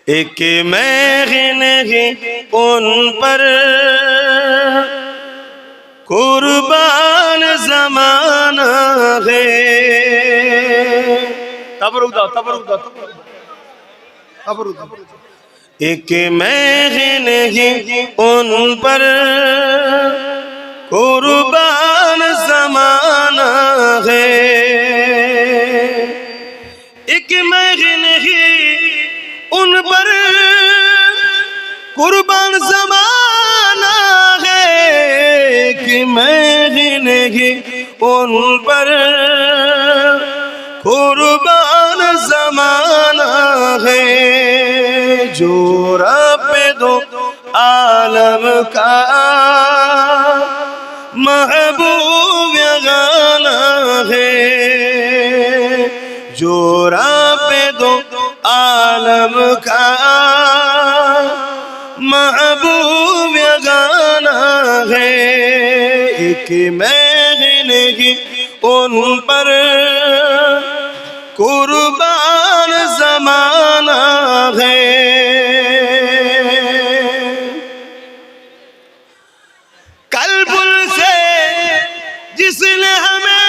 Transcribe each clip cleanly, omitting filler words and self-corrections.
एक महन है उन पर कुर्बान जमाना है। एक महन है उन पर कुर्बान जमाना है। एक महन है उन पर कुर्बान जमाना है। कि महन है उन पर कुर्बान जमाना है। जो रब दो आलम का महबूब गाना है। जो रब दो आलम का महबूब गाना है। एक महन है उन पर कुर्बान जमाना है। कल्बुल से जिसने हमें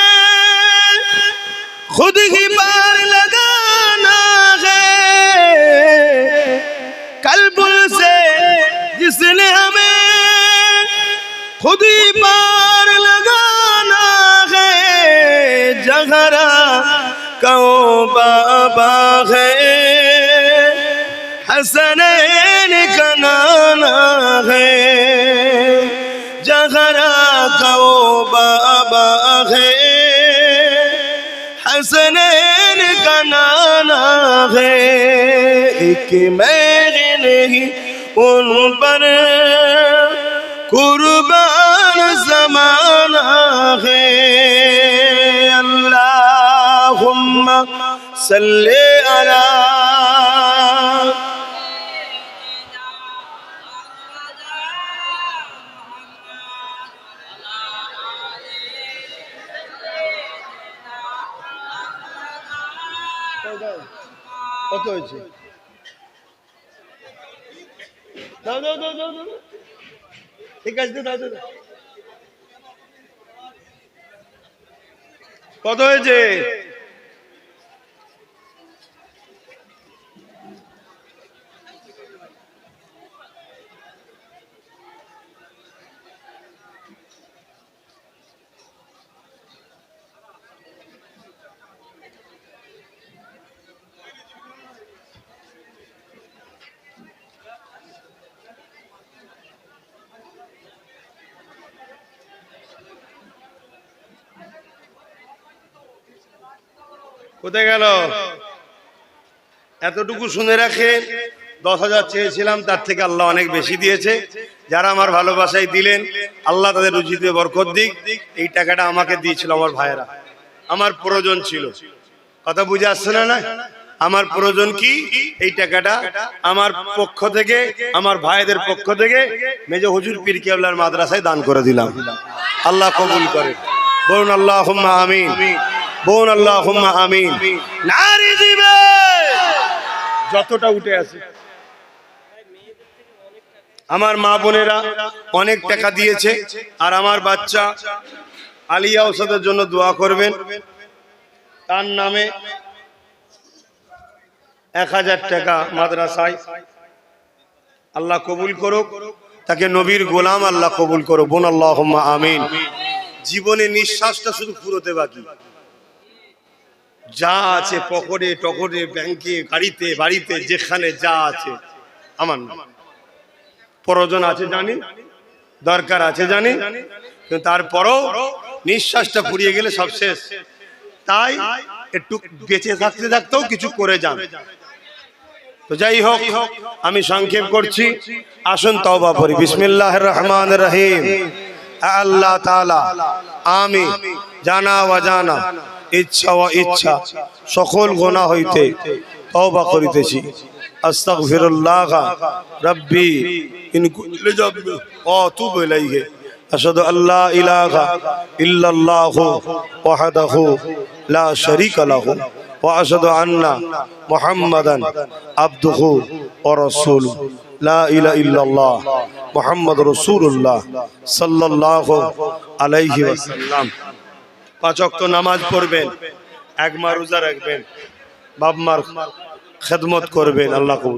खुद ही पार लगाना है। कल्बुल से जिसने हमें खुद ही पार लगाना है। जहरा कहो बाबा है हसनैन का नाना है। जहरा कहो बाबा है हसनैन का नाना है। एक महन ही उन पर कुर्बान जमाना है। अल्लाहुम्मा सल्ले अला কত হয়েছে? দাও দাও দাও দাও দাও, ঠিক আছে দাও দাও। কত হয়েছে? কোথায় গেল? এতটুকু শুনে রাখেন, 10,000 চেয়েছিলাম, তার থেকে আল্লাহ অনেক বেশি দিয়েছে। যারা আমার ভালোবাসায় দিলেন, আল্লাহ তাদের রুজিতে বরকত দিক। এই টাকাটা আমাকে দিয়েছিল আমার ভাইয়েরা, আমার প্রয়োজন ছিল। কথা বুঝে আসছে না? না, আমার প্রয়োজন কি? এই টাকাটা আমার পক্ষ থেকে, আমার ভাইদের পক্ষ থেকে মেজো হুজুর পীর কেবলার মাদ্রাসায় দান করে দিলাম। আল্লাহ কবুল করে। বলুন আল্লাহুম্মা আমিন। বলুন আল্লাহুম্মা আমিন। নারী দিবে যতটা উঠে আছে। আমার মা বোনেরা অনেক টাকা দিয়েছে। আর আমার বাচ্চা আলিয়া ওসাদের জন্য দোয়া করবেন। তার নামে 1000 টাকা মাদ্রাসায় আল্লাহ কবুল করুক। তাকে নবীর গোলাম আল্লাহ কবুল করুক। বোন আল্লাহুম্মা আমিন। জীবনে নিঃশ্বাসটা শুধু পুরোতে বাকি। যা আছে পকেটে টকটে ব্যাংকে গাড়িতে বাড়িতে যেখানে যা আছে, আমার প্রয়োজন আছে জানি, দরকার আছে জানি, কিন্তু তারপরও নিঃশ্বাসটা ফুরিয়ে গেলে সব শেষ। তাই একটু বেঁচে থাকতে থাকতেও কিছু করে যান। তো যাই হোক, আমি সংক্ষেপ করছি। আসুন তওবা করি। বিসমিল্লাহির রহমানির রহিম। আল্লাহ তাআলা আমি জানা অজানা, ইচ্ছা ও ইচ্ছা সকল গুনাহ হইতে তওবা করিতেছি। আস্তাগফিরুল্লাহ রাব্বি ইন কুল্লি যাবি ওয়া আতুবু ইলাইহি। আশহাদু আল্লা ইলাহা ইল্লাল্লাহু ওয়াহদাহু লা শারীকা লাহু ওয়া আশহাদু আন্না মুহাম্মাদান আবদুহু ওয়া রাসূলুহু লা ইলাহা ইল্লাল্লাহ মুহাম্মাদুর রাসূলুল্লাহ সাল্লাল্লাহু আলাইহি ওয়াসাল্লাম। 5 ওয়াক্ত নামাজ পড়বেন, এক মাস রোজা রাখবেন, বাপ মার খেদমত করবেন। আল্লাহ কবুল।